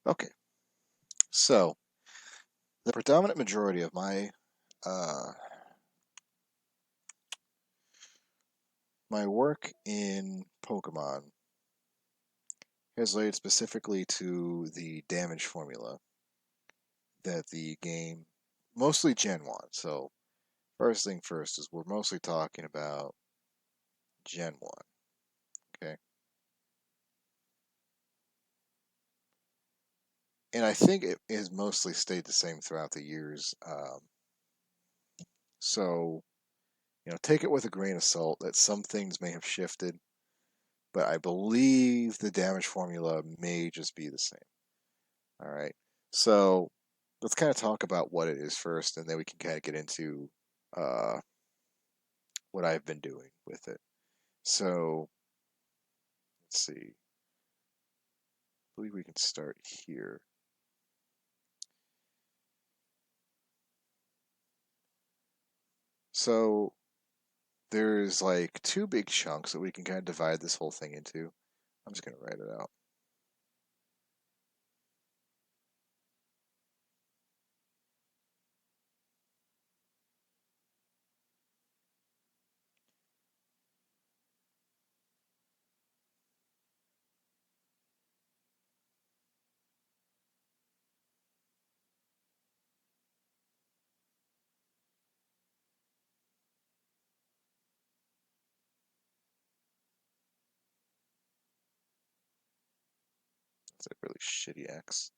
Okay, so the predominant majority of uh, my work in Pokemon has related specifically to the damage formula that the game, mostly Gen 1. So first thing first is we're mostly talking about Gen 1. Okay, and I think it has mostly stayed the same throughout the years. So take it with a grain of salt that some things may have shifted, but I believe the damage formula may just be the same. All right. So let's kind of talk about what it is first, and then we can kind of get into uh, what I've been doing with it. So let's see. I believe we can start here. So there's like two big chunks that we can kind of divide this whole thing into. I'm just going to write it out. It's a really shitty X.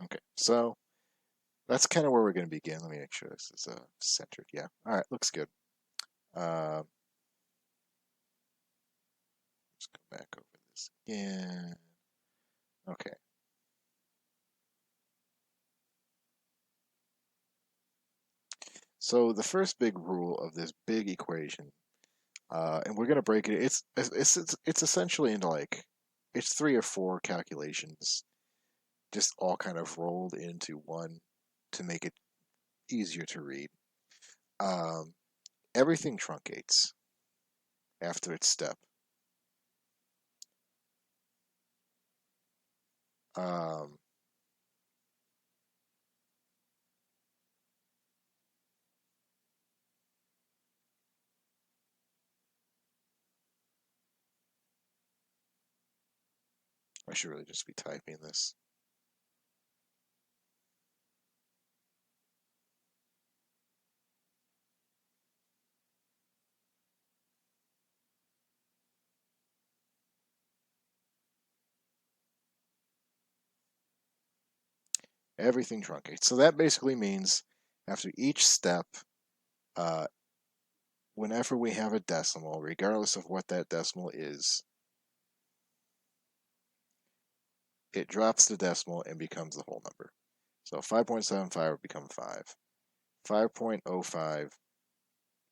Okay, so that's kind of where we're going to begin. Let me make sure this is centered. Yeah. All right, looks good. Uh, Let's go back over this again. Okay. So the first big rule of this big equation, and we're gonna break it. It's essentially into like it's three or four calculations, just all kind of rolled into one to make it easier to read. Um, Everything truncates after its step. Um, I should really just be typing this. Everything truncates. So that basically means after each step, uh, whenever we have a decimal, regardless of what that decimal is, it drops the decimal and becomes the whole number. So 5.75 would become 5. 5.05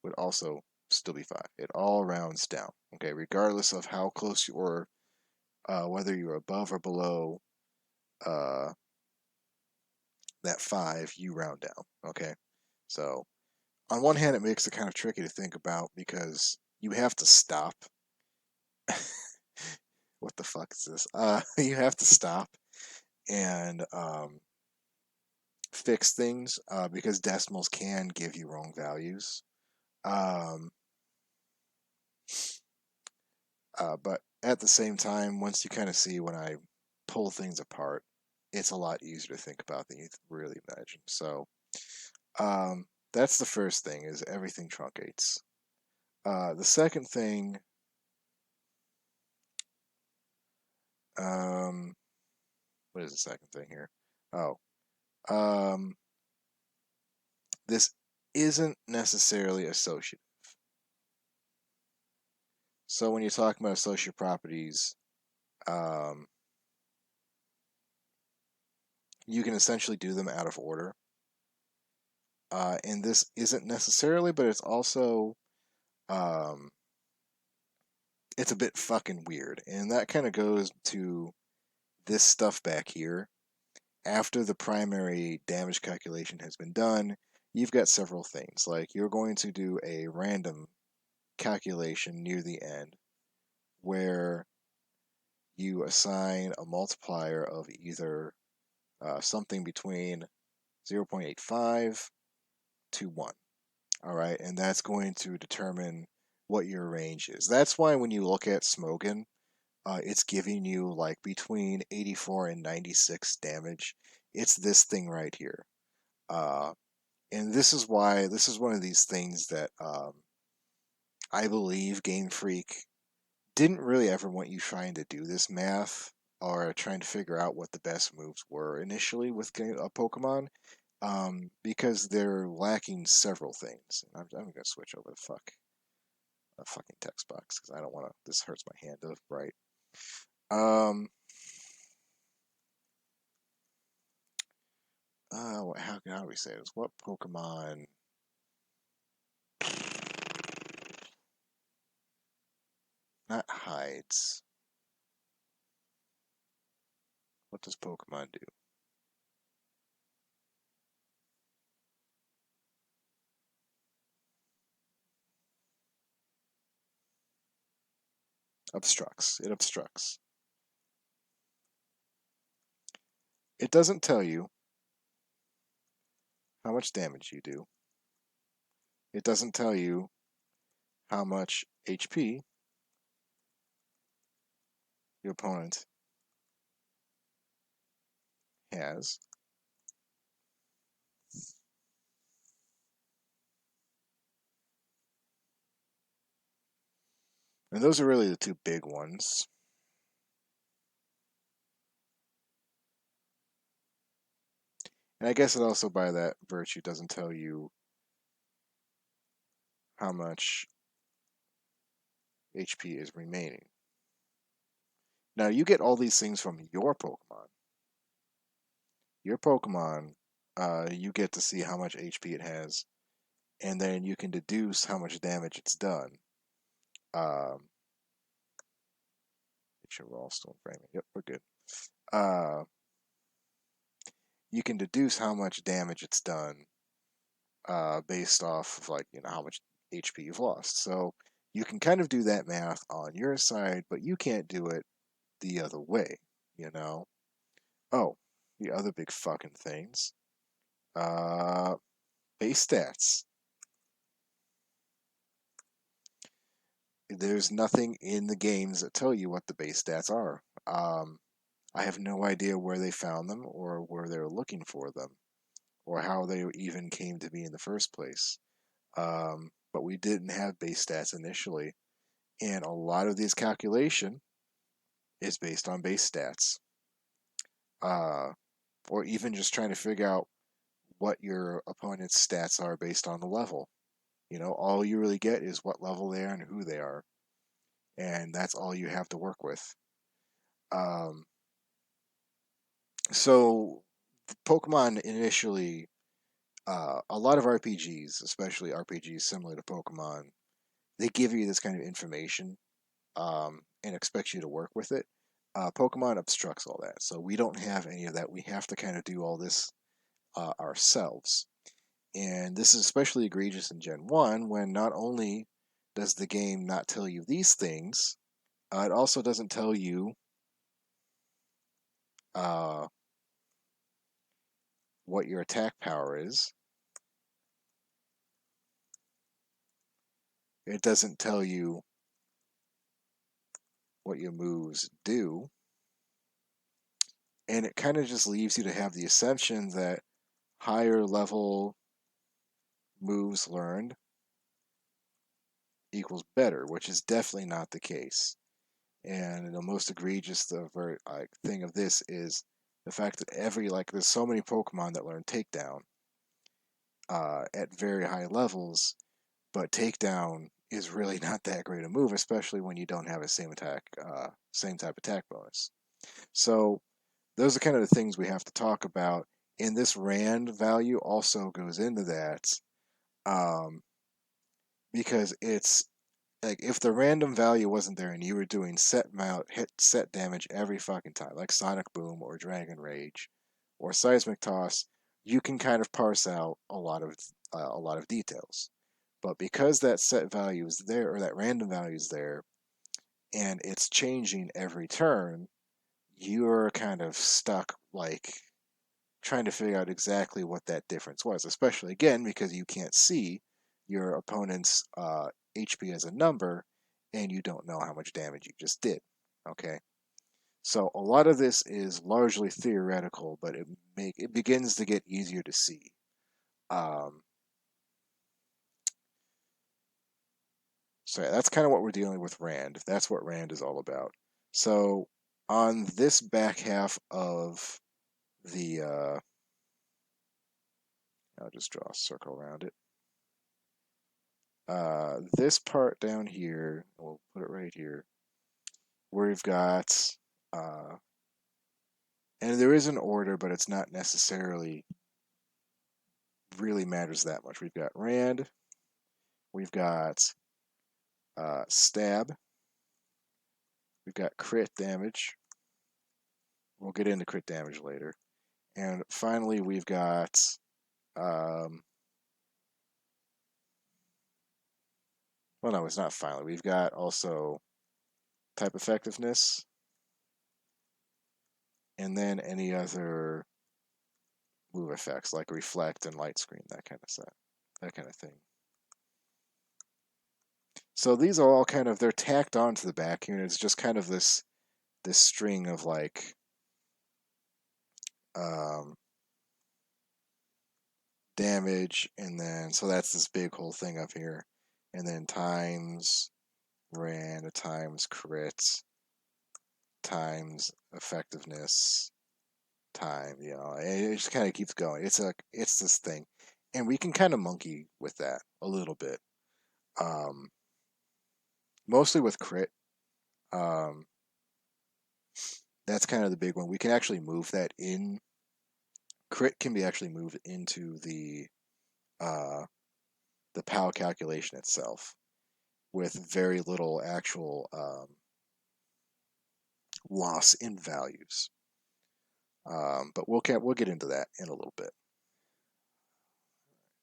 would also still be 5. It all rounds down, okay, regardless of how close you were, whether you're above or below uh, that 5, you round down, okay? So on one hand, it makes it kind of tricky to think about because you have to stop. What the fuck is this? You have to stop and fix things because decimals can give you wrong values. Um, but at the same time, once you kind of see when I pull things apart, it's a lot easier to think about than you really imagine. So, um, That's the first thing, is everything truncates. The second thing, um, what is the second thing here? Oh, um, this isn't necessarily associative. So when you're talking about associative properties, um, you can essentially do them out of order. And this isn't necessarily, but it's also, um, it's a bit fucking weird. And that kind of goes to this stuff back here. After the primary damage calculation has been done, you've got several things. Like you're going to do a random calculation near the end where you assign a multiplier of either something between 0.85 to 1. All right, and that's going to determine what your range is. That's why when you look at Smogon, it's giving you like between 84 and 96 damage. It's this thing right here. Uh, and this is why this is one of these things that I believe Game Freak didn't really ever want you trying to do this math or trying to figure out what the best moves were initially with a Pokemon, because they're lacking several things. I'm going to switch over to a fucking text box because I don't want to. This hurts my hand to write. How do we say this? What Pokemon? Not hides. What does Pokemon do? Obstructs. It obstructs. It doesn't tell you how much damage you do. It doesn't tell you how much HP your opponent has. And those are really the two big ones. And I guess it also, by that virtue, doesn't tell you how much HP is remaining. Now, you get all these things from your Pokemon. Your Pokemon, you get to see how much HP it has, and then you can deduce how much damage it's done. Make sure we're all still in framing. Yep, we're good. Uh, you can deduce how much damage it's done based off of, like, how much HP you've lost. So you can kind of do that math on your side, but you can't do it the other way, you know? Oh, the other big fucking things. Uh, Base stats. There's nothing in the games that tell you what the base stats are. I have no idea where they found them or where they were looking for them or how they even came to be in the first place. But we didn't have base stats initially, and a lot of this calculation is based on base stats, uh, or even just trying to figure out what your opponent's stats are based on the level. All you really get is what level they are and who they are, and that's all you have to work with. Um, so, Pokemon initially, a lot of RPGs, especially RPGs similar to Pokemon, they give you this kind of information and expect you to work with it. Pokemon obstructs all that, so we don't have any of that. We have to kind of do all this ourselves. And this is especially egregious in Gen 1 when not only does the game not tell you these things, it also doesn't tell you uh, what your attack power is. It doesn't tell you what your moves do. And it kind of just leaves you to have the assumption that higher level moves learned equals better, which is definitely not the case. And the most egregious thing of this is the fact that there's so many Pokemon that learn Takedown at very high levels, but Takedown is really not that great a move, especially when you don't have a same type attack bonus. So those are kind of the things we have to talk about. And this Rand value also goes into that, um, because it's like if the random value wasn't there and you were doing set damage every fucking time, like Sonic Boom or Dragon Rage or Seismic Toss, you can kind of parse out a lot of details. But because that set value is there or that random value is there and it's changing every turn, you're kind of stuck like trying to figure out exactly what that difference was, especially again because you can't see your opponent's HP as a number and you don't know how much damage you just did. Okay. So a lot of this is largely theoretical, but it begins to get easier to see. Um, so yeah, that's kind of what we're dealing with Rand. That's what Rand is all about. So on this back half of the, I'll just draw a circle around it. This part down here, we'll put it right here, where we've got, uh, and there is an order, but it's not necessarily really matters that much. We've got Rand, we've got Stab, we've got crit damage. We'll get into crit damage later. And finally, we've got, well, no, it's not finally. We've got also type effectiveness, and then any other move effects like reflect and light screen, that kind of thing. So these are all kind of they're tacked onto the back unit. It's just kind of this string of like um, damage, and then so that's this big whole thing up here, and then times rand times crit times effectiveness time. It just kind of keeps going. It's this thing, and we can kind of monkey with that a little bit. Um, Mostly with crit. Um, that's kind of the big one. We can actually move that in. Crit can be actually moved into uh, the POW calculation itself with very little actual loss in values. But we'll get into that in a little bit.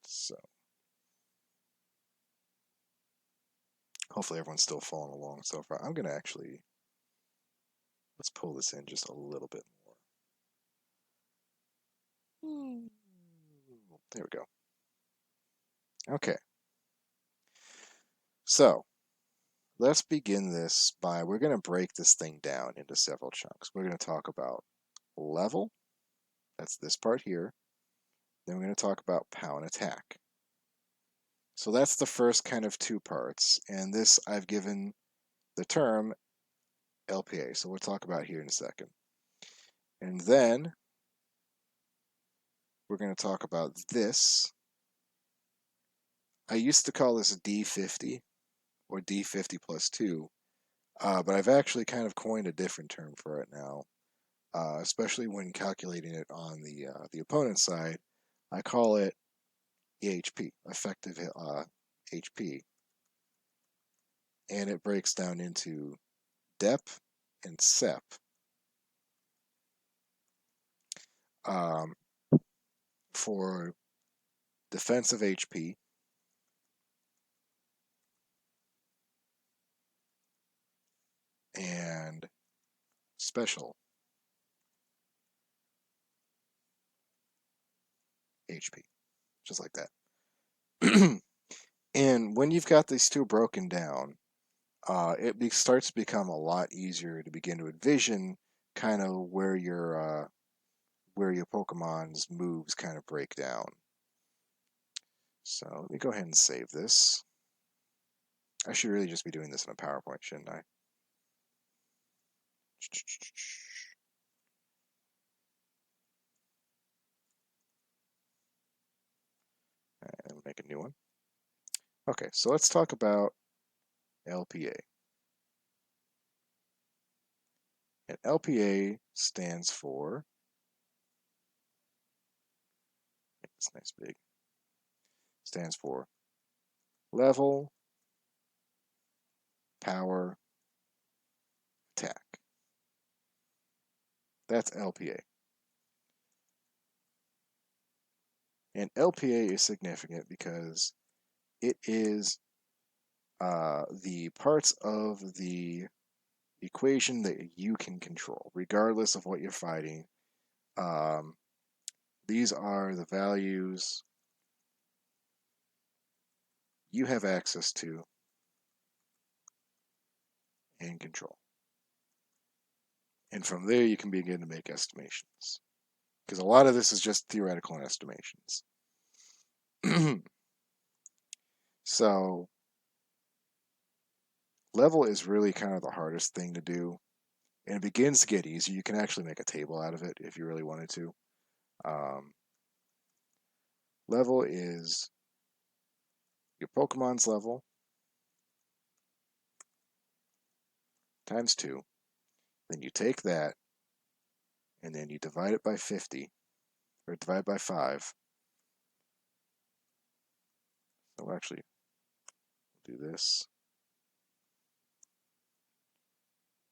So hopefully everyone's still following along so far. I'm gonna actually let's pull this in just a little bit more. There we go. Okay. So let's begin this by we're going to break this thing down into several chunks. We're going to talk about level, that's this part here. Then we're going to talk about POW and attack. So that's the first kind of two parts, and this I've given the term LPA, so we'll talk about here in a second. And then we're going to talk about this. I used to call this D50 or D50 plus 2, but I've actually kind of coined a different term for it now. Especially when calculating it on the opponent's side, I call it EHP, effective HP, and it breaks down into DEP and SEP. Um, for defensive HP, and special HP, just like that. And when you've got these two broken down, starts to become a lot easier to begin to envision kind of where your Pokemon's moves kind of break down. So let me go ahead and save this. I should really just be doing this in a PowerPoint, shouldn't I? And make a new one. Okay, so let's talk about LPA. And LPA stands for, make this nice big, stands for level, power, attack. That's LPA. And LPA is significant because it is the parts of the equation that you can control, regardless of what you're fighting. These are the values you have access to and control. And from there, you can begin to make estimations. Because a lot of this is just theoretical estimations. So, level is really kind of the hardest thing to do. And it begins to get easier. You can actually make a table out of it if you really wanted to. Level is your Pokemon's level times 2. Then you take that and then you divide it by 50, or divide by 5. So actually, we'll do this.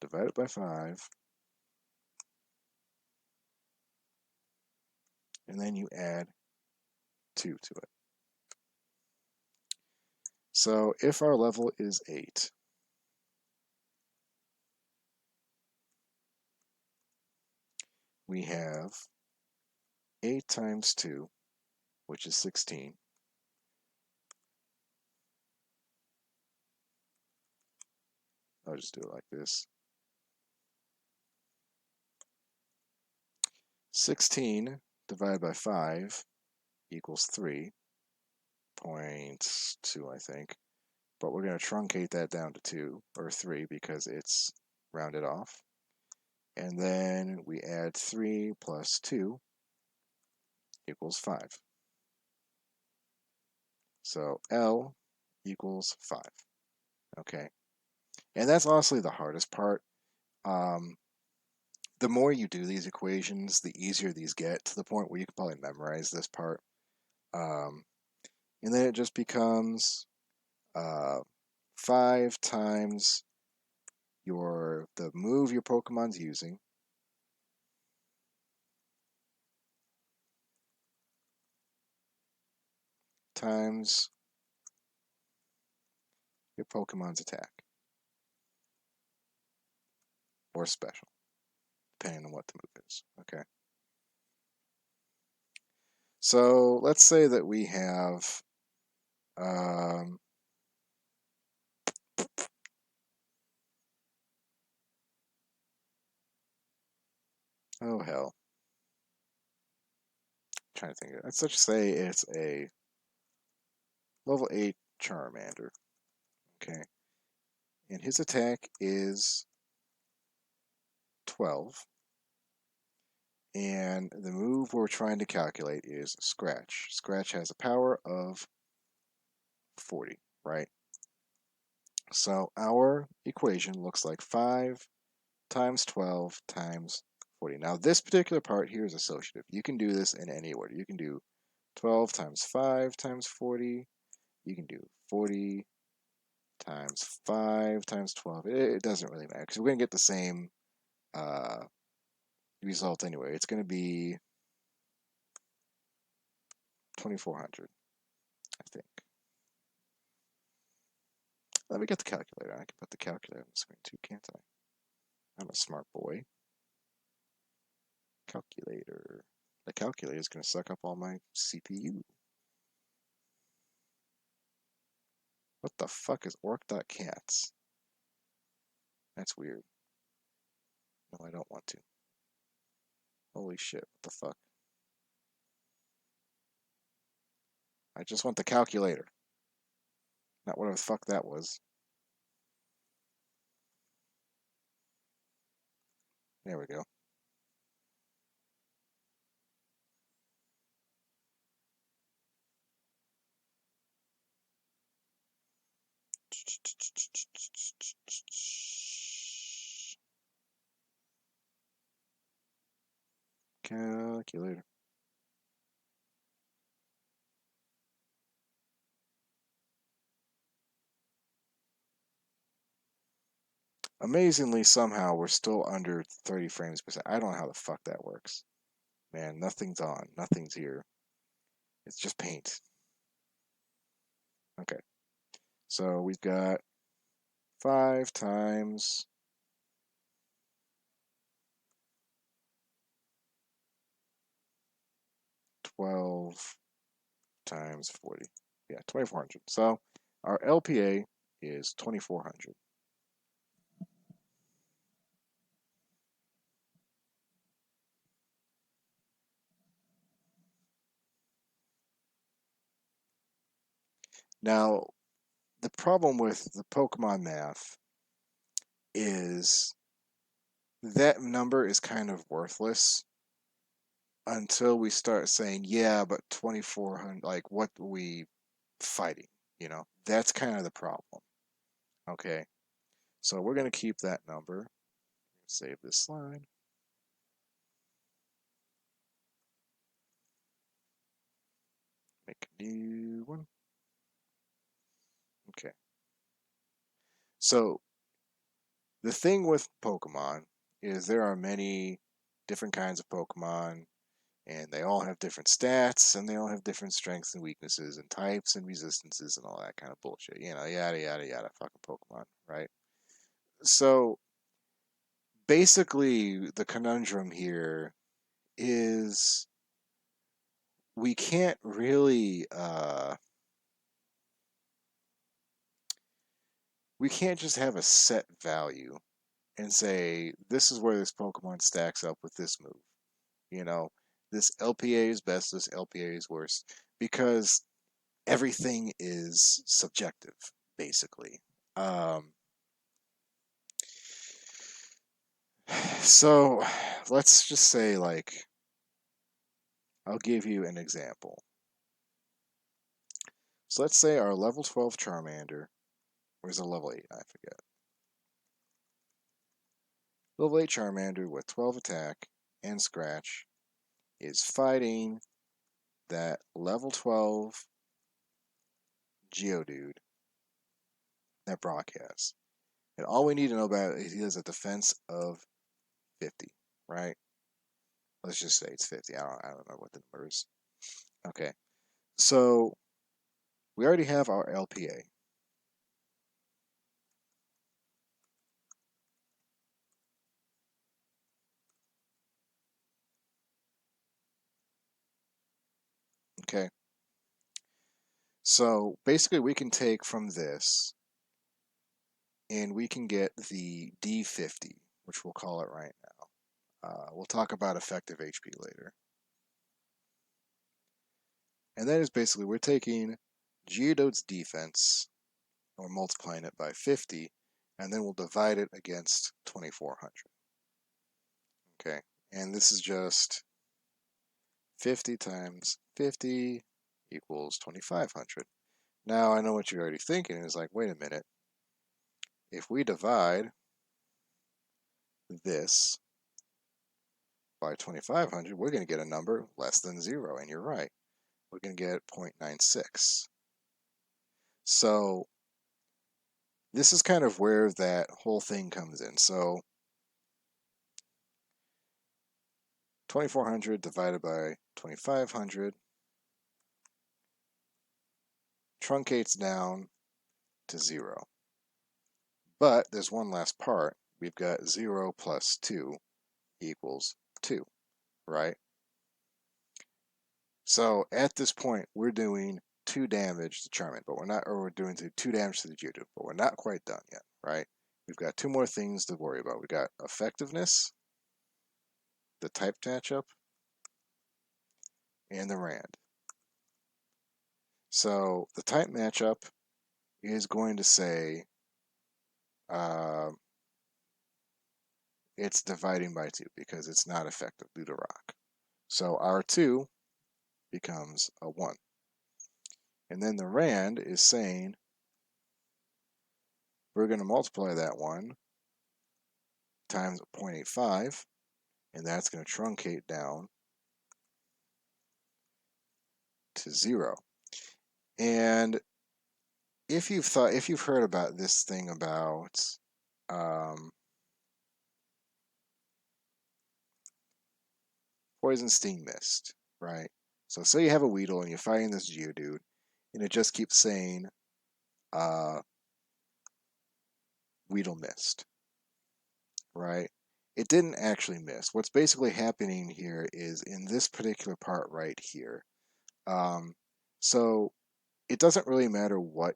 Divide it by 5. And then you add 2 to it. So if our level is 8, we have 8 times 2, which is 16. I'll just do it like this. 16 divided by 5 equals 3.2, I think. But we're going to truncate that down to 2, or 3, because it's rounded off. And then we add 3 plus 2 equals 5. So L equals 5. Okay. And that's honestly the hardest part. The more you do these equations, the easier these get, to the point where you can probably memorize this part. And then it just becomes 5 times the move your Pokemon's using times your Pokemon's attack, or special, depending on what the move is. Okay. So let's say that we have oh hell, I'm trying to think of it. Let's just say it's a level 8 Charmander. Okay. And his attack is 12. And the move we're trying to calculate is Scratch. Scratch has a power of 40, right? So our equation looks like 5 times 12 times 40. Now this particular part here is associative. You can do this in any order. You can do 12 times 5 times 40. You can do 40 times 5 times 12. It doesn't really matter, because we're going to get the same result anyway. It's going to be 2400, I think. Let me get the calculator. I can put the calculator on the screen too, can't I? I'm a smart boy. Calculator. The calculator is going to suck up all my CPU. What the fuck is orc.cats? That's weird. No, I don't want to. Holy shit, what the fuck? I just want the calculator. Not whatever the fuck that was. There we go. Calculator. Amazingly, somehow we're still under 30 frames per second. I don't know how the fuck that works. Man, nothing's on. Nothing's here. It's just paint. Okay. So we've got 5 times 12 times 40. Yeah, 2400. So our LPA is 2400. Now, the problem with the Pokemon math is that number is kind of worthless until we start saying, yeah, but 2400, like, what are we fighting? That's kind of the problem. Okay, so we're going to keep that number. Save this slide. Make a new one. Okay. So the thing with Pokemon is there are many different kinds of Pokemon, and they all have different stats, and they all have different strengths and weaknesses, and types and resistances, and all that kind of bullshit. Yada yada yada. Fucking Pokemon, right? So basically, the conundrum here is we can't really we can't just have a set value and say this is where this Pokemon stacks up with this move. You know, this LPA is best, this LPA is worst, because everything is subjective, basically. Um, so let's just say, like, I'll give you an example. So let's say our level 12 Charmander, or is it level 8? I forget. Level 8 Charmander with 12 attack and scratch is fighting that level 12 Geodude that Brock has. And all we need to know about it is he has a defense of 50, right? Let's just say it's 50. I don't know what the number is. Okay. So we already have our LPA. Okay. So basically we can take from this and we can get the D50, which we'll call it right now. We'll talk about effective HP later. And that is basically we're taking Geodude's defense, or multiplying it by 50, and then we'll divide it against 2400. Okay, and this is just 50 times 50 equals 2500. Now I know what you're already thinking is like, wait a minute. If we divide this by 2500, we're going to get a number less than 0, and you're right. We're going to get 0.96. So this is kind of where that whole thing comes in. So 2400 divided by 2500 truncates down to 0. But there's one last part. We've got 0 plus 2 equals 2, right? So at this point, we're doing 2 damage to Charmin, but we're not, or we're doing 2 damage to the Geodude, but we're not quite done yet, right? We've got 2 more things to worry about. We've got effectiveness, the type matchup, and the Rand. So the type matchup is going to say uh, it's dividing by 2 because it's not effective due to rock. So R2 becomes a 1. And then the rand is saying we're going to multiply that 1 times 0.85, and that's going to truncate down to 0. And if you've heard about this thing about um, poison sting mist, right? So say you have a Weedle and you're fighting this Geodude, and it just keeps saying uh, Weedle missed, right? It didn't actually miss. What's basically happening here is in this particular part right here. Um, so it doesn't really matter what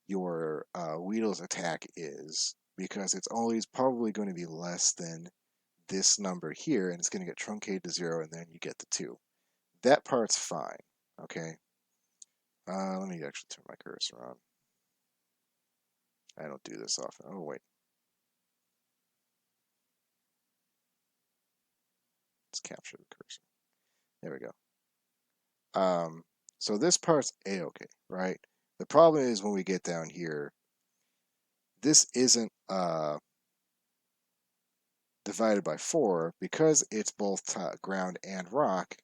your Weedle's attack is because it's always probably going to be less than this number here, and it's going to get truncated to 0, and then you get the 2. That part's fine, okay? Let me actually turn my cursor on. I don't do this often. Oh, wait. Let's capture the cursor. There we go. So this part's A-okay, right? The problem is when we get down here, this isn't divided by 4 because it's both ground and rock,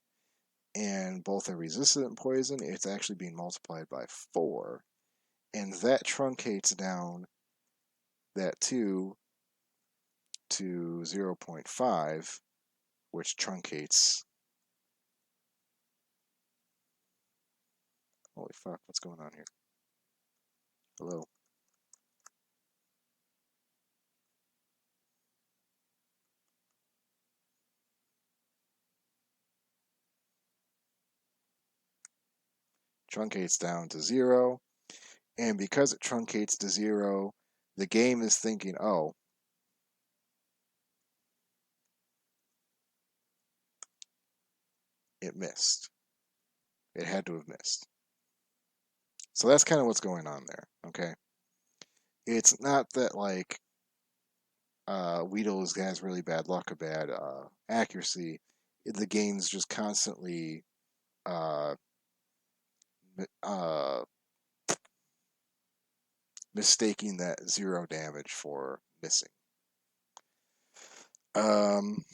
and both are resistant to poison. It's actually being multiplied by 4, and that truncates down that 2 to 0.5, which truncates. Holy fuck, what's going on here? Hello. Truncates down to 0, and because it truncates to 0, the game is thinking, oh, it missed. It had to have missed. So that's kind of what's going on there, okay? It's not that, like, Weedle has really bad luck or bad accuracy. The game's just constantly uh, uh, mistaking that 0 damage for missing. Um,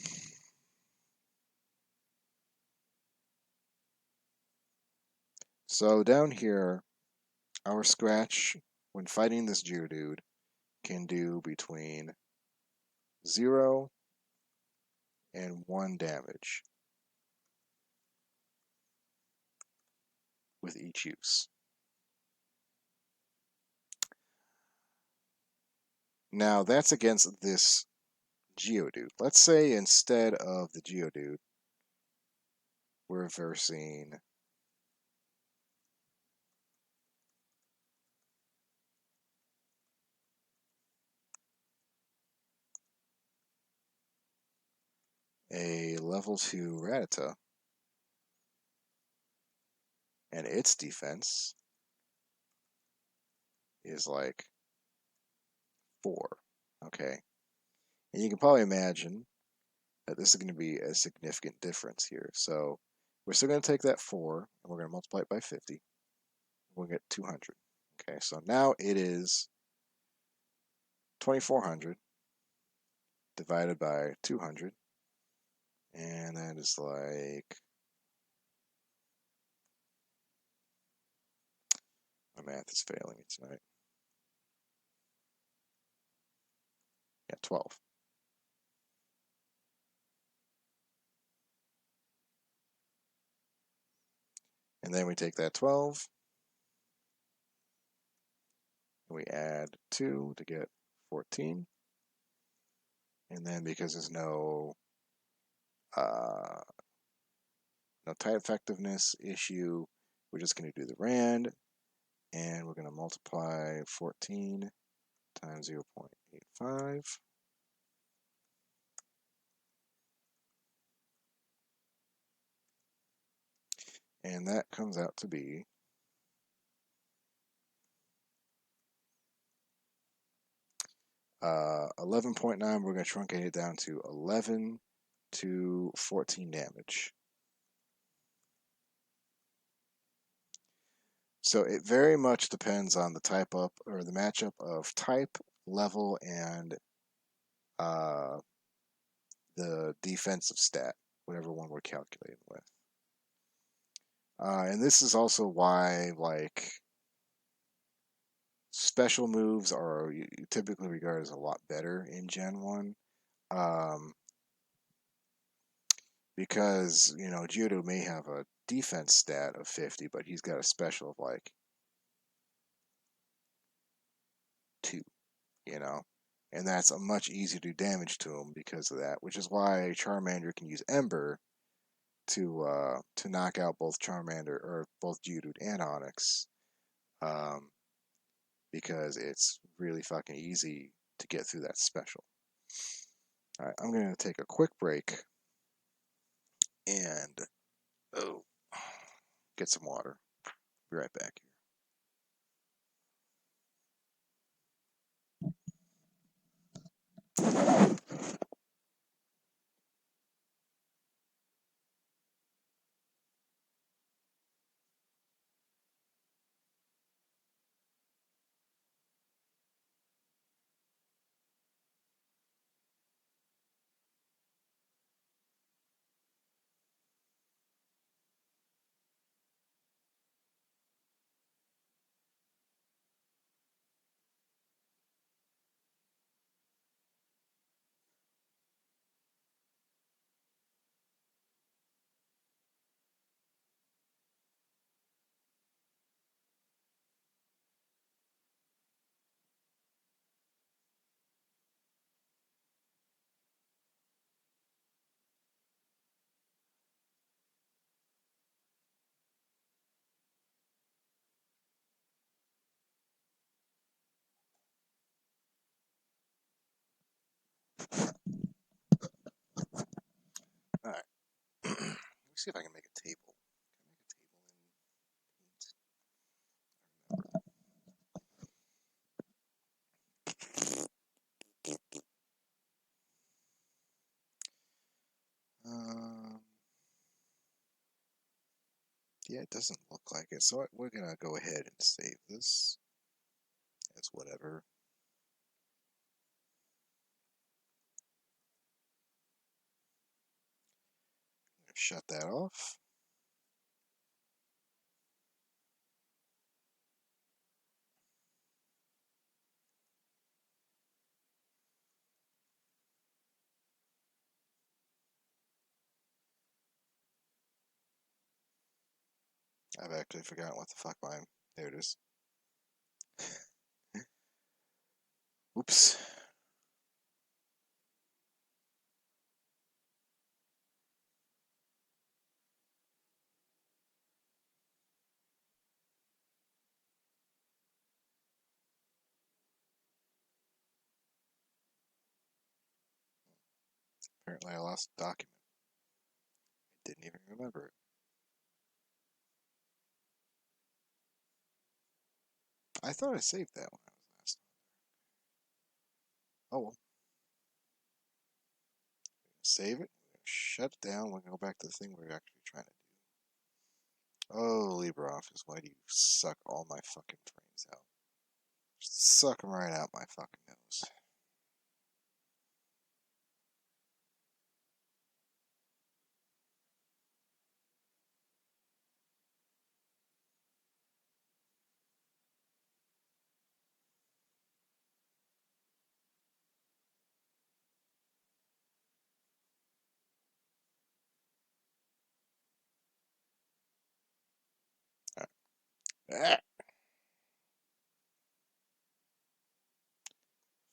so down here, our Scratch, when fighting this Geodude, can do between 0 and 1 damage with each use. Now, that's against this Geodude. Let's say instead of the Geodude, we're versing a level 2 Rattata, and its defense is like 4. Okay. And you can probably imagine that this is going to be a significant difference here. So we're still going to take that 4, and we're going to multiply it by 50. We'll get 200. Okay, so now it is 2400 divided by 200, and that is like, my math is failing me tonight. Yeah, 12. And then we take that 12, and we add 2 to get 14. And then because there's uh, no type effectiveness issue, we're just going to do the rand, and we're going to multiply 14 times 0.85. And that comes out to be 11.9, we're going to truncate it down to 11 to 14 damage. So it very much depends on the type up or the matchup of type, level, and uh, the defensive stat, whatever one we're calculating with. And this is also why, like, special moves are typically regarded as a lot better in Gen 1. Because, Geodude may have a defense stat of 50, but he's got a special of like 2, you know? And that's a much easier to do damage to him because of that, which is why Charmander can use Ember to knock out both Charmander or both Geodude and Onix, um, because it's really fucking easy to get through that special. All right, I'm gonna take a quick break and oh, get some water. Be right back here. All right. Let me see if I can make a table. Can I make a table in Paint? Yeah, it doesn't look like it. So we're gonna go ahead and save this as whatever. Shut that off. I've actually forgotten what the fuck mine. There it is. Oops. Apparently I lost a document. I didn't even remember it. I thought I saved that when I was last on there. Oh well. Save it. Shut it down. We're gonna go back to the thing we're actually trying to do. Oh, LibreOffice, why do you suck all my fucking frames out? Just suck them right out my fucking nose. Ah,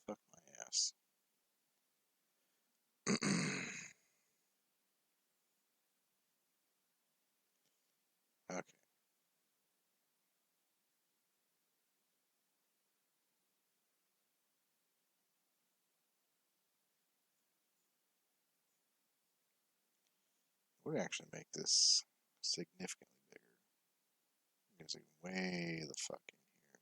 fuck my ass. Okay. We're gonna actually make this significantly bigger. Music way the fuck in here.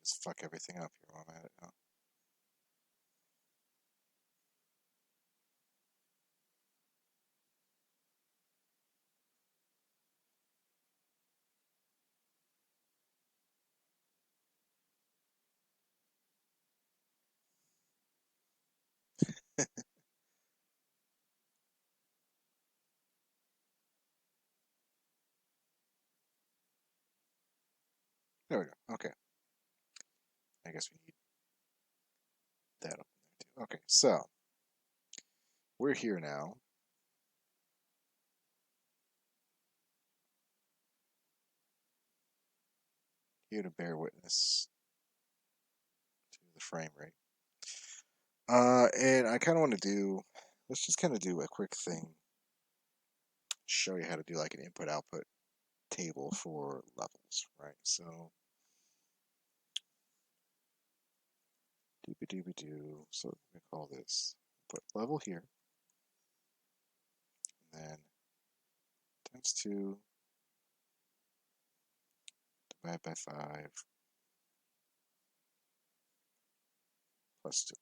just fuck everything up here while I'm at it now. There we go. Okay. I guess we need that up in there too. Okay, so we're here now. Here to bear witness to the frame rate. And I kind of want to do, let's just kind of do a quick thing. Show you how to do like an input-output table for levels, right? So, doobie-doobie-doo. So we call this put level here, and then times 2 divided by 5 plus 2.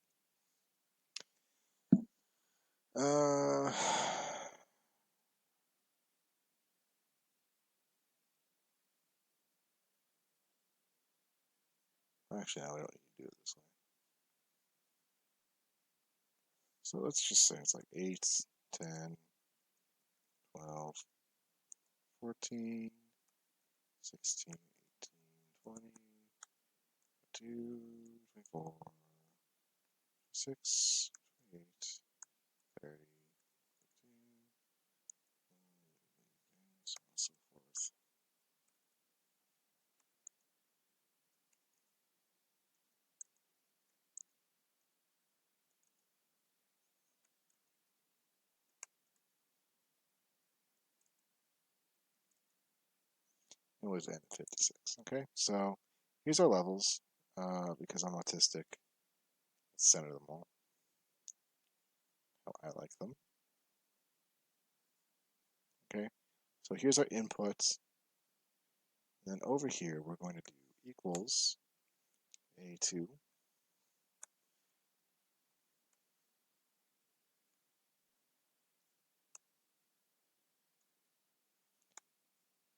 Uh, actually, no, we don't need to do it this way. So let's just say it's like 8, 10, 12, 14, 16, 18, 20, 22, 24, 26, 28, 30, 15, so on and so forth. It was N 56. Okay, so here's our levels. Because I'm autistic, let's center them all how I like them. Okay, so here's our inputs. Then over here, we're going to do equals A2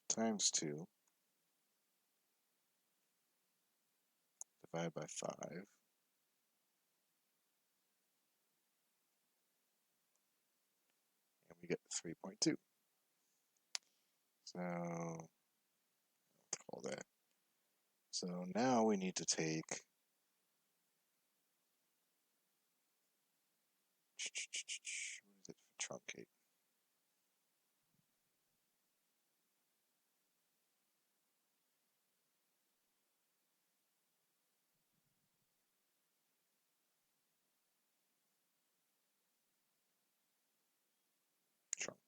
times 2 divided by 5, and we get 3.2. So, let's call that. So now we need to take what is it for truncate? Trunk.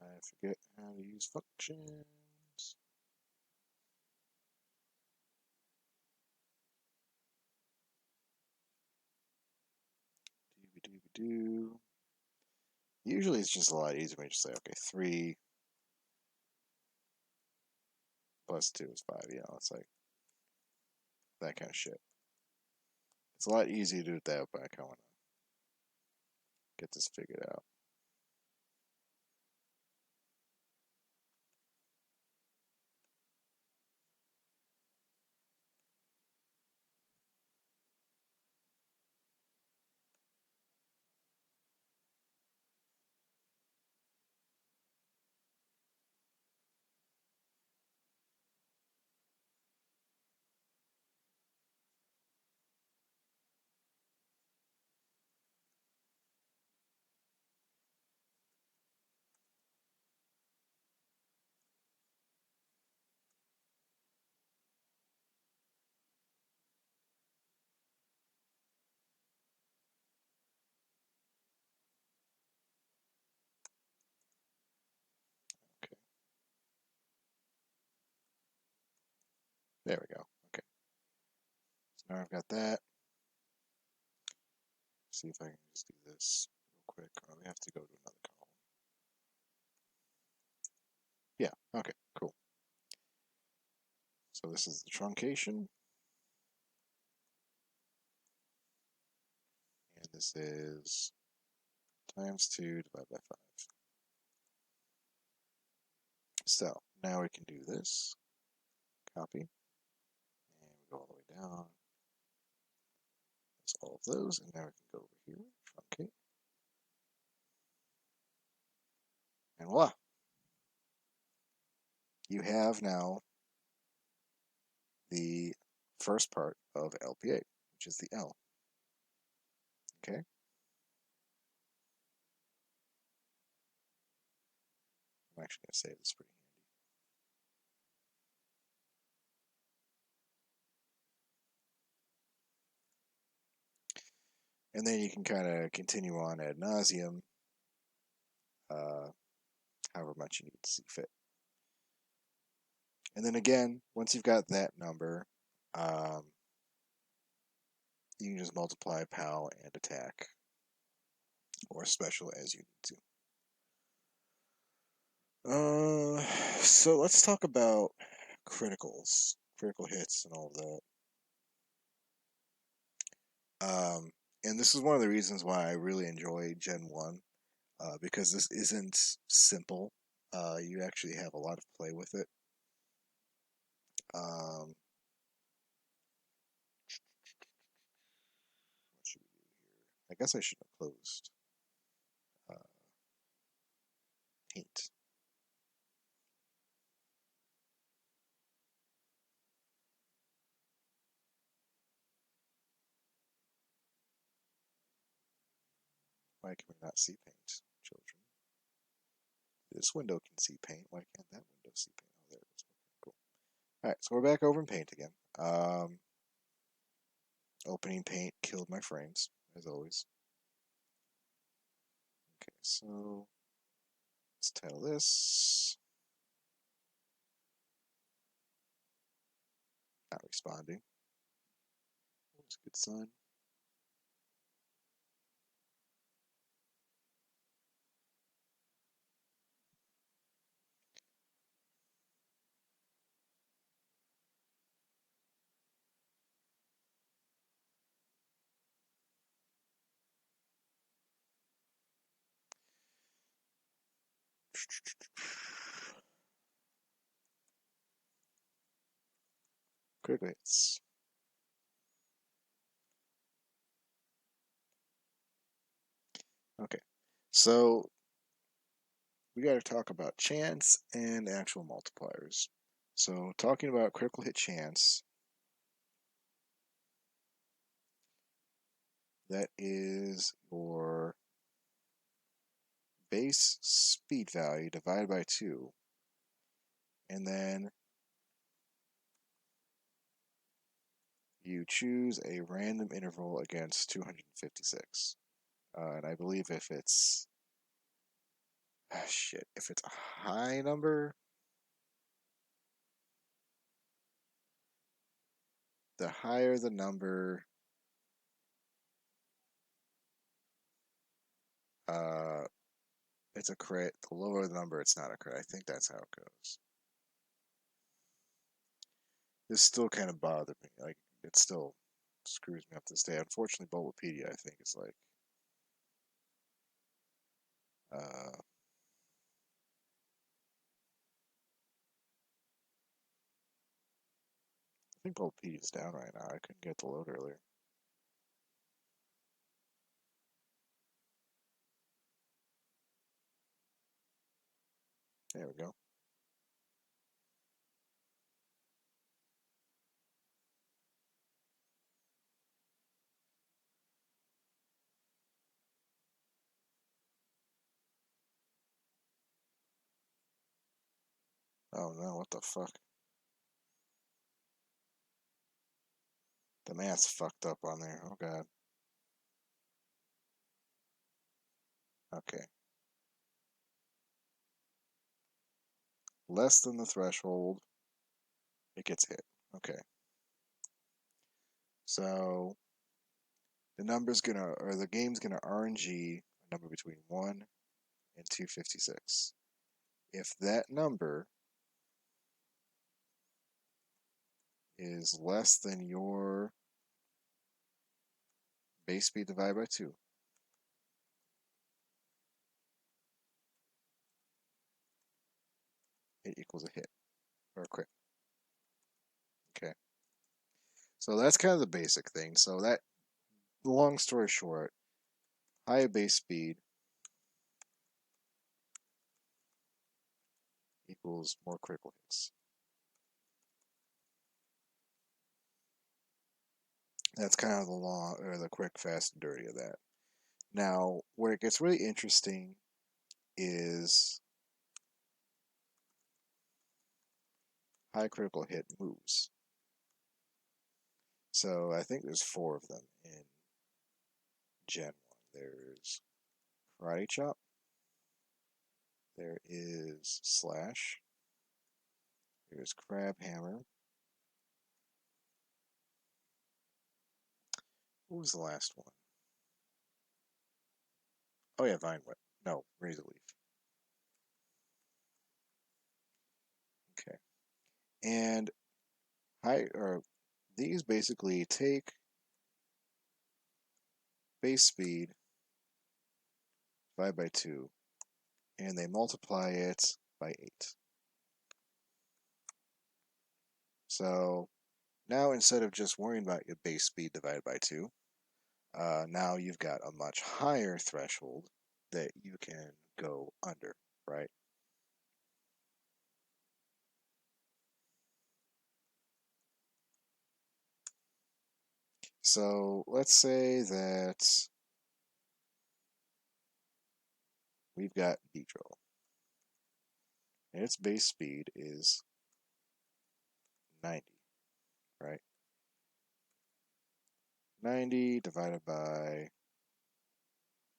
I forget how to use functions. Doo-doo-doo. Usually it's just a lot easier when you just say, okay, 3 plus 2 is 5. You know, it's like that kind of shit. It's a lot easier to do it that way, but I kind of want to get this figured out. There we go. Okay. So now I've got that. See if I can just do this real quick. Oh, we have to go to another column. Yeah, okay, cool. So this is the truncation. And this is times 2 divided by 5. So now we can do this. Copy. And we go all the way down. That's all of those. And now we can go over here. Truncate. And voila. You have now the first part of LPA, which is the L. Okay? I'm actually going to save this pretty handy. And then you can kind of continue on ad nauseum, however much you need to see fit. And then again, once you've got that number, you can just multiply PAL and attack, or special as you need to. So let's talk about criticals, critical hits, and all of that. And this is one of the reasons why I really enjoy Gen 1, because this isn't simple. You actually have a lot of play with it. What should we do here? I guess I should have closed uh, paint. Why can we not see paint, children? This window can see paint. Why can't that window see paint? Oh, there it is. Okay, cool. All right, so we're back over in paint again. Opening paint killed my frames, as always. Okay, so let's title this. Not responding. That's a good sign. Critical hits. Okay, so we got to talk about chance and actual multipliers. So talking about critical hit chance, that is your base speed value divided by 2, and then you choose a random interval against 256. And I believe if it's if it's a high number, the higher the number, uh, it's a crit. The lower the number, it's not a crit. I think that's how it goes. This still kind of bothered me. Like, it still screws me up to this day. Unfortunately, Bulbapedia, I think, is like, I think Bulbapedia's down right now. I couldn't get the load earlier. There we go. Oh no, what the fuck? The math's fucked up on there. Oh god. Okay. Less than the threshold, it gets hit. Okay. So the game's gonna RNG a number between 1 and 256. If that number is less than your base speed divided by 2, it equals a hit or a crit. Okay. So that's kind of the basic thing. So that, long story short, higher base speed equals more critical hits. That's kind of the long or the quick, fast, and dirty of that. Now, where it gets really interesting is high critical hit moves. So I think there's 4 of them in Gen 1. There's Karate Chop, there is Slash, there's Crab Hammer. What was the last one? Oh yeah, Vine Whip. No, Razor Leaf. Okay. And these basically take base speed divided by 2 and they multiply it by 8. So now instead of just worrying about your base speed divided by 2, now you've got a much higher threshold that you can go under, right? So let's say that we've got Beedrill, and its base speed is 90, right? 90 divided by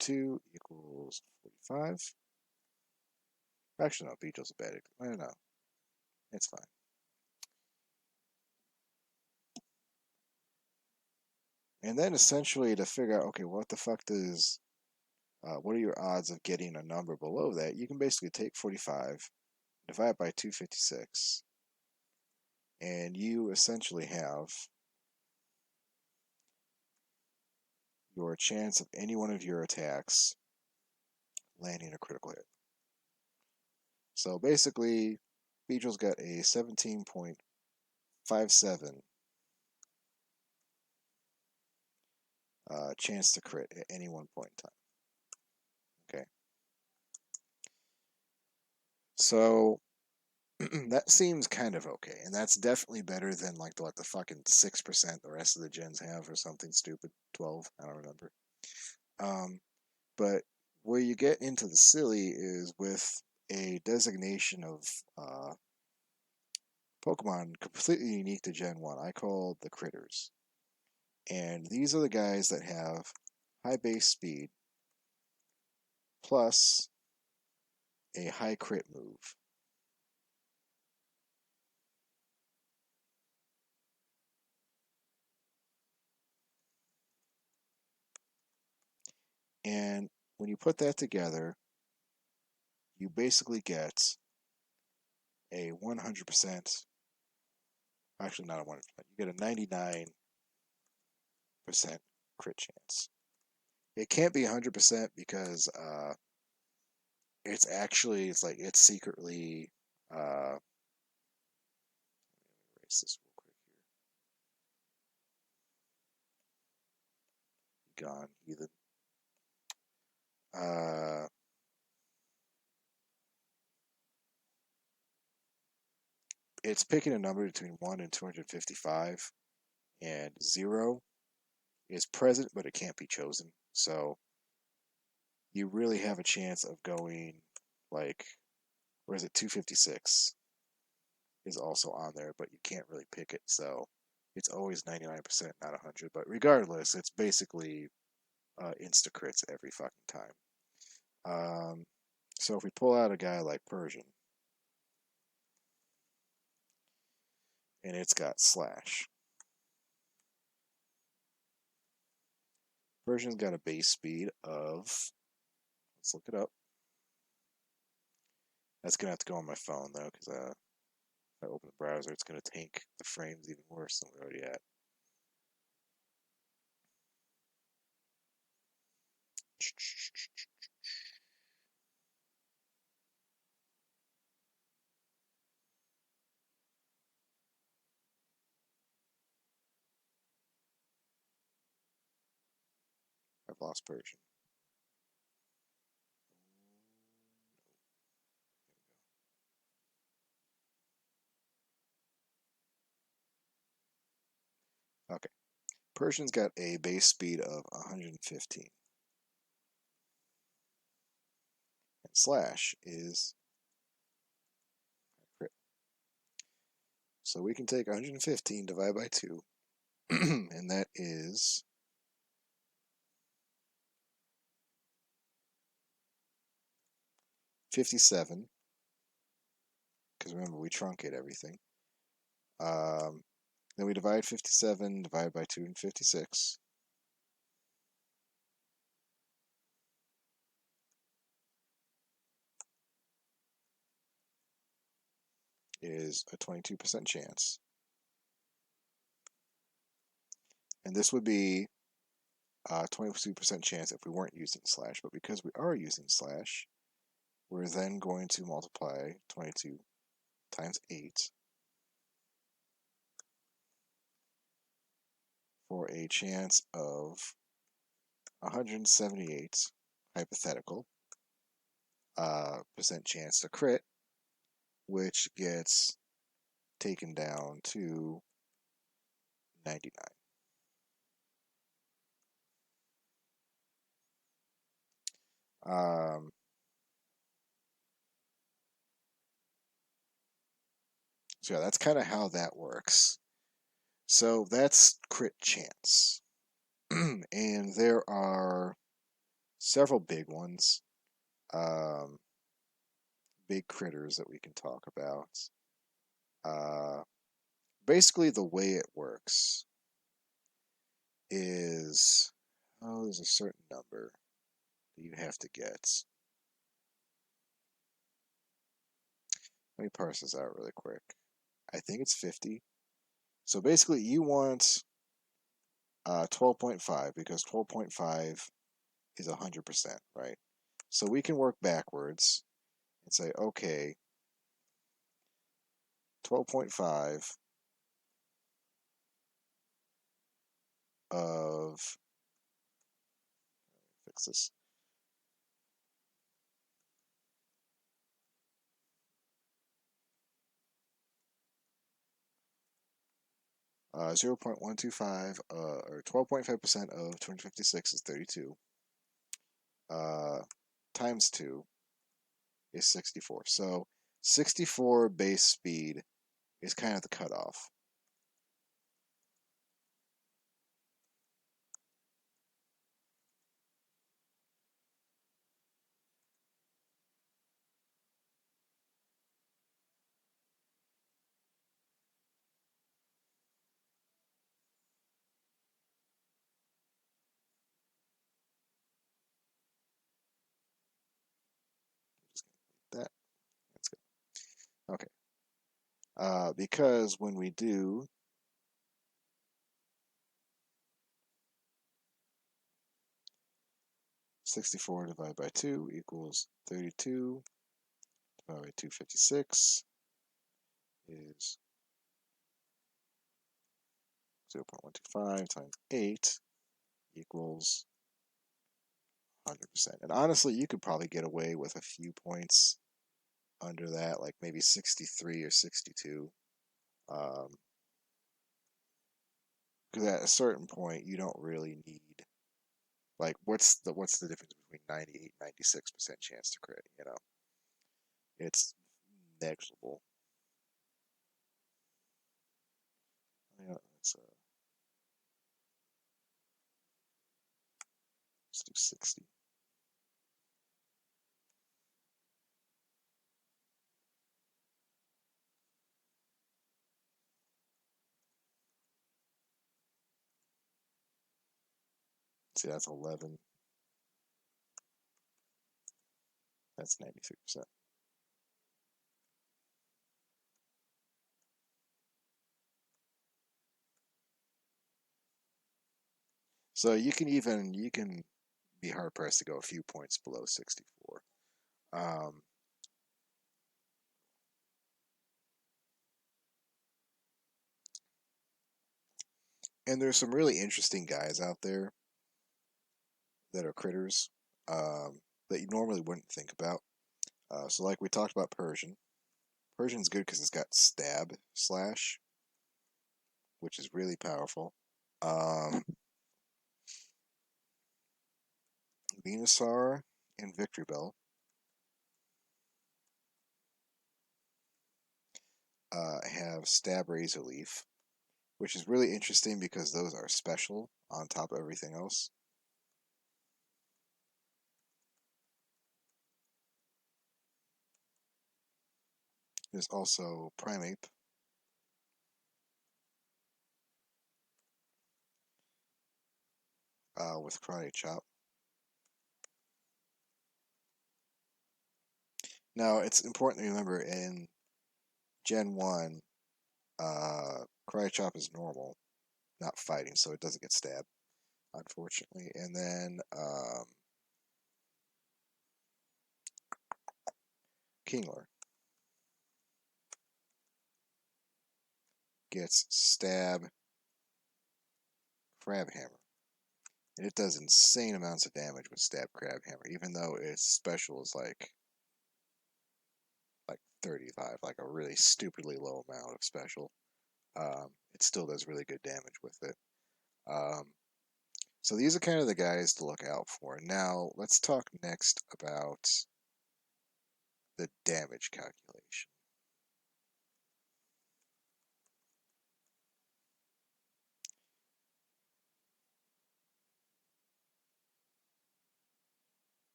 2 equals 45. Actually, no, Beedrill's a bad example. I don't know. It's fine. And then essentially to figure out, okay, what the fuck what are your odds of getting a number below that? You can basically take 45, divide by 256, and you essentially have your chance of any one of your attacks landing a critical hit. So basically, Beedrill's got a 17.57 chance to crit at any one point in time. Okay. So that seems kind of okay, and that's definitely better than like the fucking 6% the rest of the gens have, or something stupid. 12, I don't remember. But where you get into the silly is with a designation of Pokemon completely unique to Gen 1. I call the critters. And these are the guys that have high base speed plus a high crit move. And when you put that together, you basically get a 100%, actually not a 100%, you get a 99% crit chance. It can't be 100% because it's secretly, let me erase this real quick here. Gone, heathen. It's picking a number between 1 and 255, and 0 is present, but it can't be chosen. So you really have a chance of going, like, where is it? 256 is also on there, but you can't really pick it. So it's always 99%, not 100. But regardless, it's basically insta crits every fucking time. So if we pull out a guy like Persian, and it's got slash. Version's got a base speed of, let's look it up. That's gonna have to go on my phone though, because if I open the browser, it's gonna tank the frames even worse than we're already at. I've lost Persian. Okay. Persian's got a base speed of 115. And slash is crit. So we can take 115 divided by 2, and that is 57. Because remember, we truncate everything. Then we divide 57 divided by 2 and 56. Is a 22% chance. And this would be a 22% chance if we weren't using slash, but because we are using slash, we're then going to multiply 22 times 8 for a chance of 178 hypothetical percent chance to crit, which gets taken down to 99. So yeah, that's kind of how that works. So that's crit chance. And there are several big ones, big critters that we can talk about. Basically, the way it works is, there's a certain number that you have to get. Let me parse this out really quick. I think it's 50. So basically, you want 12.5 because 12.5 is 100%, right? So we can work backwards and say, okay, 12.5 of, fix this, 0.125 or 12.5% of 256 is 32. Times 2 is 64. So 64 base speed is kind of the cutoff. Just gonna that. That's good. Okay. Because when we do 64 divided by 2 equals 32 divided by 256 is 0.125 times 8 equals 100%. And honestly, you could probably get away with a few points under that, like maybe 63 or 62. Because at a certain point, you don't really need, like, what's the difference between 98 and 96% chance to crit? It's negligible. Yeah, let's do 60. See, that's 11. That's 93%. So you can be hard pressed to go a few points below 64. Um, and there's some really interesting guys out there that are critters that you normally wouldn't think about. So like we talked about Persian. Persian's good because it's got stab slash, which is really powerful. Um, Venusaur and Victory Bell have Stab Razor Leaf, which is really interesting because those are special on top of everything else. There's also Primeape. With Karate Chop. Now, it's important to remember in Gen 1, Karate Chop is normal, not fighting, so it doesn't get stabbed, unfortunately. And then Kingler gets Stab Crab Hammer. And it does insane amounts of damage with Stab Crab Hammer, even though its special is like 35, like a really stupidly low amount of special. It still does really good damage with it. Um, so these are kind of the guys to look out for. Now, let's talk next about the damage calculation.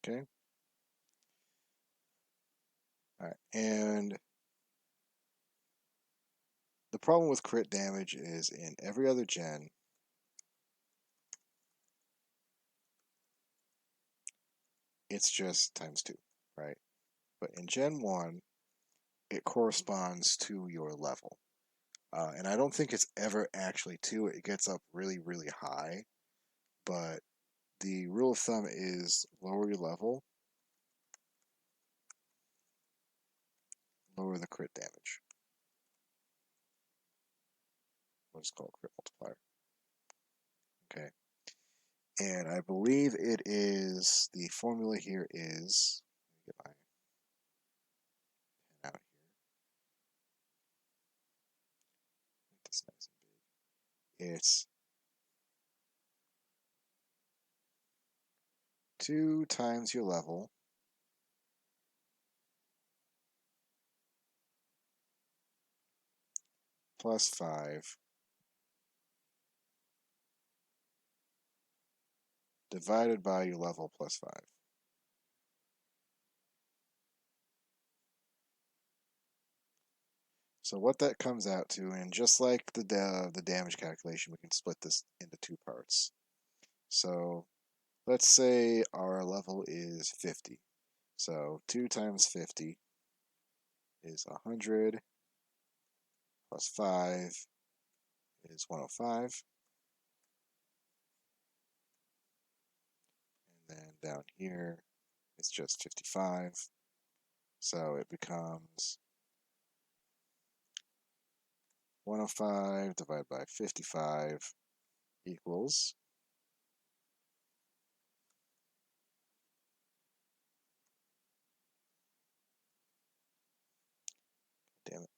Okay? All right. And the problem with crit damage is in every other gen, it's just times 2, right? But in Gen 1, it corresponds to your level. And I don't think it's ever actually 2. It gets up really, really high. But the rule of thumb is lower your level, lower the crit damage. What's called crit multiplier. Okay. And I believe it is, the formula here is, let me get my pen out here. Make this nice and big. It's 2 times your level plus 5 divided by your level plus 5. So what that comes out to, and just like the damage calculation, we can split this into 2 parts. So let's say our level is 50. So 2 times 50 is 100 plus 5 is 105. And then down here, it's just 55. So it becomes 105 divided by 55 equals, damn it,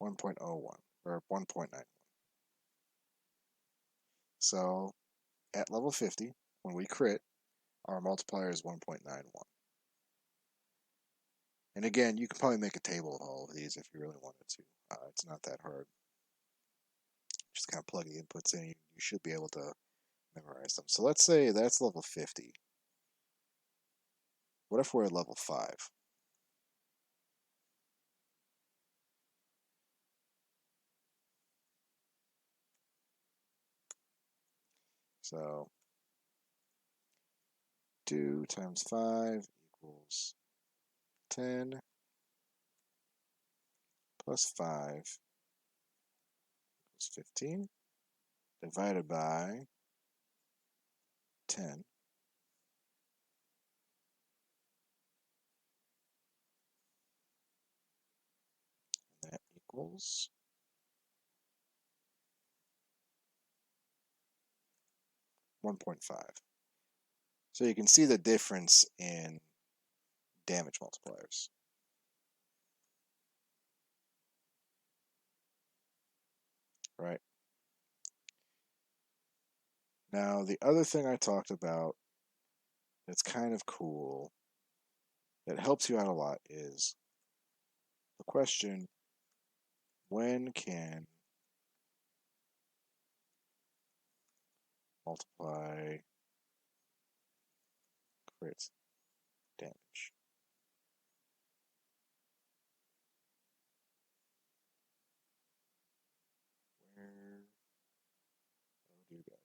1.01 or 1.91. So at level 50, when we crit, our multiplier is 1.91. And again, you can probably make a table of all of these if you really wanted to. It's not that hard. Just kind of plug the inputs in. You should be able to memorize them. So let's say that's level 50. What if we're at level 5? So 2 times 5 equals 10 plus 5 equals 15 divided by 10. And that equals 1.5. So you can see the difference in damage multipliers. Right? Now, the other thing I talked about that's kind of cool, that helps you out a lot, is the question, when can multiply crit damage? Where, oh dear God,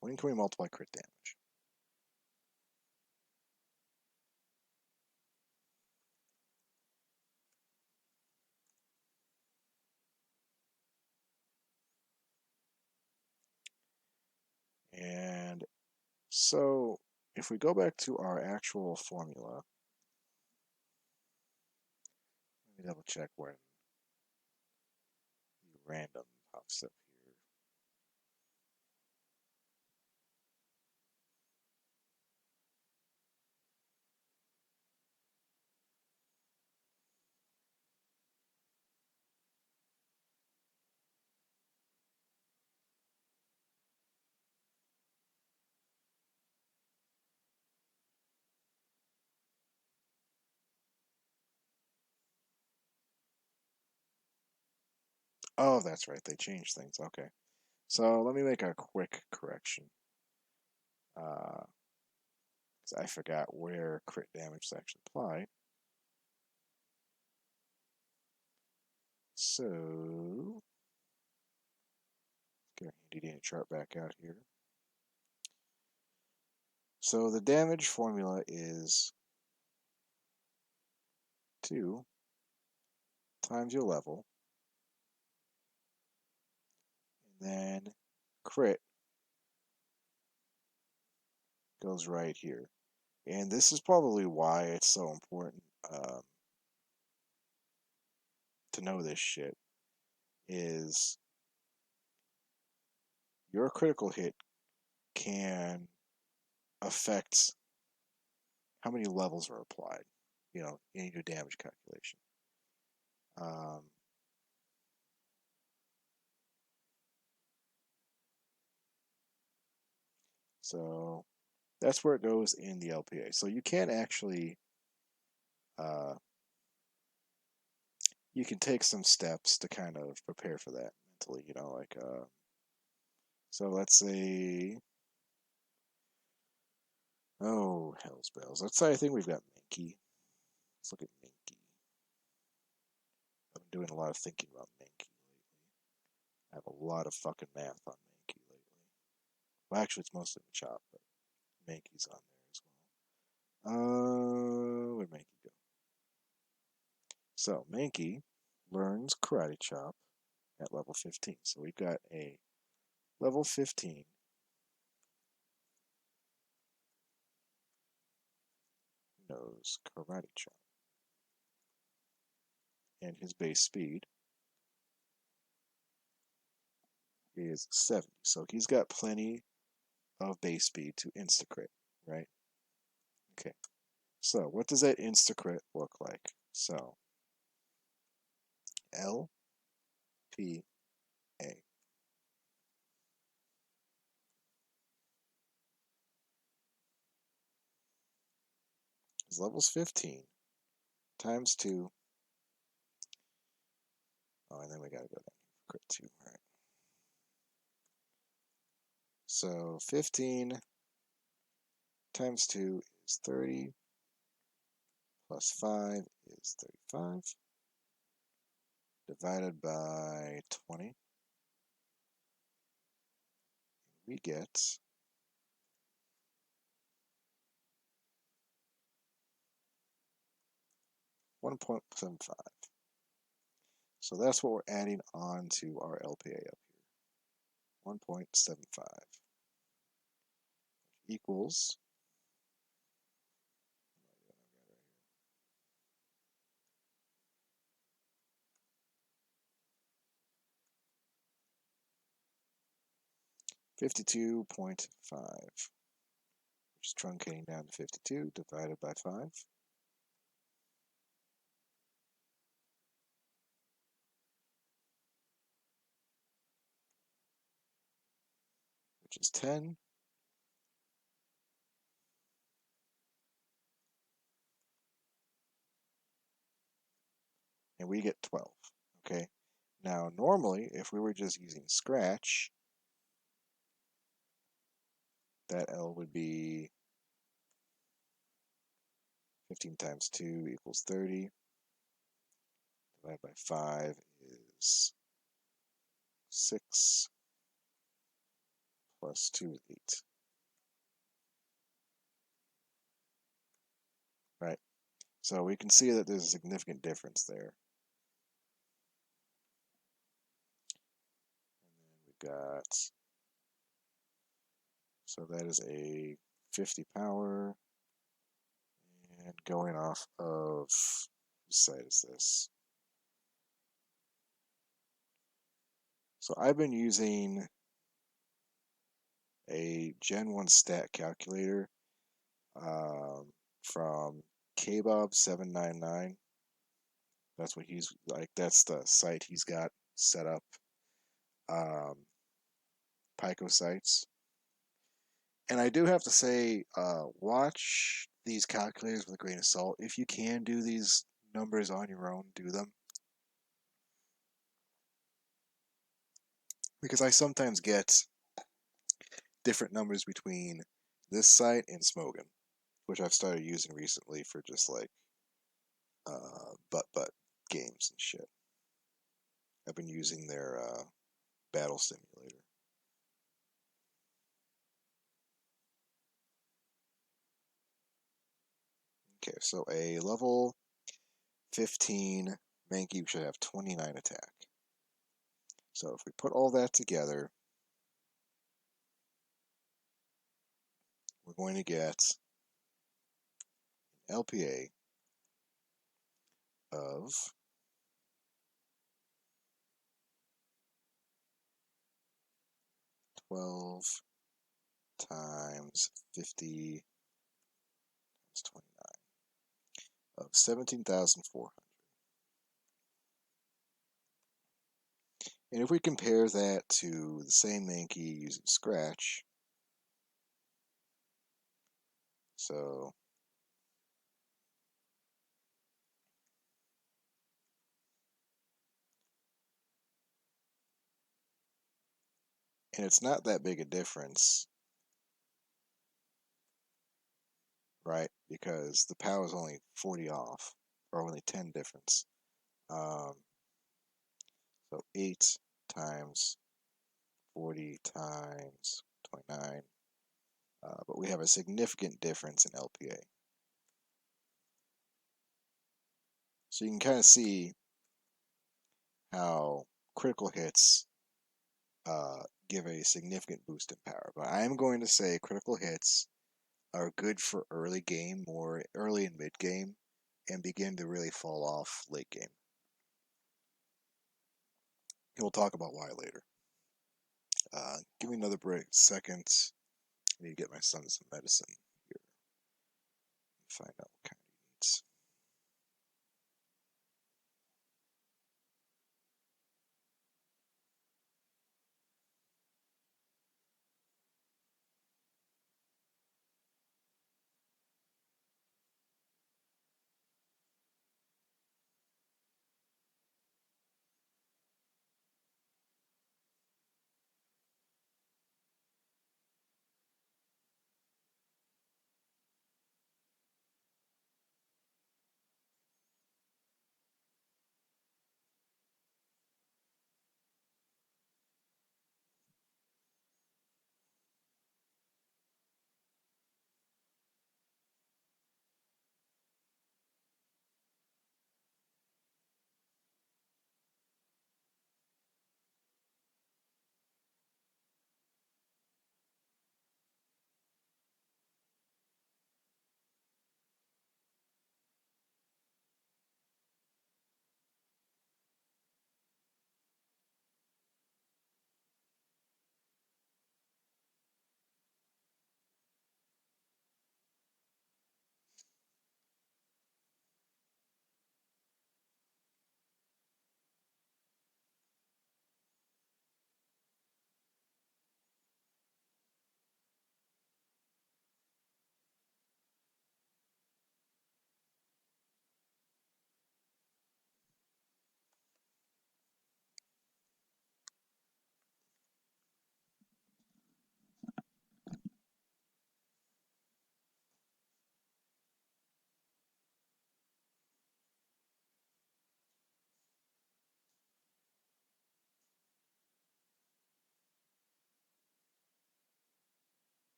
when can we multiply crit damage? And so, if we go back to our actual formula, let me double check when the random pops up here. Oh, that's right, they changed things. Okay. So let me make a quick correction. Because I forgot where crit damage is actually applied. So, get our handy dandy chart back out here. So the damage formula is 2 times your level, and then crit goes right here. And this is probably why it's so important to know this shit, is your critical hit can affect how many levels are applied, in your damage calculation. Um, so that's where it goes in the LPA. So you can actually, you can take some steps to kind of prepare for that mentally, so let's say, oh, hell's bells. Let's say I think we've got Mankey. Let's look at Mankey. I've been doing a lot of thinking about Mankey lately. I have a lot of fucking math on Mankey lately. Well, actually, it's mostly Machop, but Mankey's on there as well. Where'd Mankey go? So, Mankey learns Karate Chop at level 15. So we've got a level 15 knows Karate Chop. And his base speed is 70. So he's got plenty of base speed to insta-crit, right? Okay. So what does that insta-crit look like? So LPA. His level's 15 times 2 Oh, and then we gotta go down here for crit 2. All right. So 15 times 2 is 30, plus 5 is 35, divided by 20. We get 1.75. So that's what we're adding on to our LPA up here. 1.75 equals 52.5, which is truncating down to 52 divided by 5, which is 10. And we get 12. Okay. Now, normally, if we were just using Scratch, that L would be 15 times 2 equals 30. Divided by 5 is 6, plus 2 is 8. Right? So we can see that there's a significant difference there. And then we got, so that is a 50 power. And going off of, whose site is this? So I've been using a Gen 1 stat calculator from Kbob799. That's what he's like. That's the site he's got set up. Pico sites. And I do have to say, watch these calculators with a grain of salt. If you can do these numbers on your own, do them. Because I sometimes get different numbers between this site and Smogan, which I've started using recently for just like butt games and shit. I've been using their battle simulator. Okay, so a level 15 Mankey should have 29 attack. So if we put all that together, we're going to get an LPA of 12 times 50 times 29 of 17,400. And if we compare that to the same Mankey using Scratch, so and it's not that big a difference, right? Because the POW is only 40 off, or only 10 difference. So 8 times 40 times 29. But we have a significant difference in LPA. So you can kind of see how critical hits give a significant boost in power. But I am going to say critical hits are good for early game, more early and mid game, and begin to really fall off late game. And we'll talk about why later. Give me another second. I need to get my son some medicine here. Find out what kind he needs.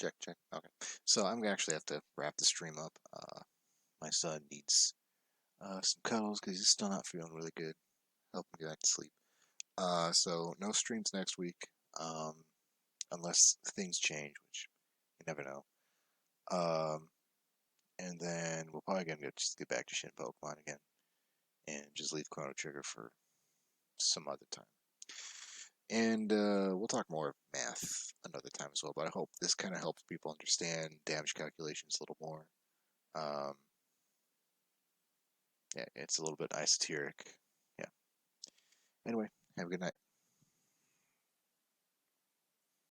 Check, check. Okay. So I'm gonna actually have to wrap the stream up. My son needs some cuddles because he's still not feeling really good. Help him get back to sleep. So no streams next week, unless things change, which you never know. Um, and then we're probably gonna just get back to Shin Pokemon again, and just leave Chrono Trigger for some other time. And we'll talk more math another time as well. But I hope this kind of helps people understand damage calculations a little more. Um, yeah, it's a little bit esoteric. Yeah. Anyway, have a good night.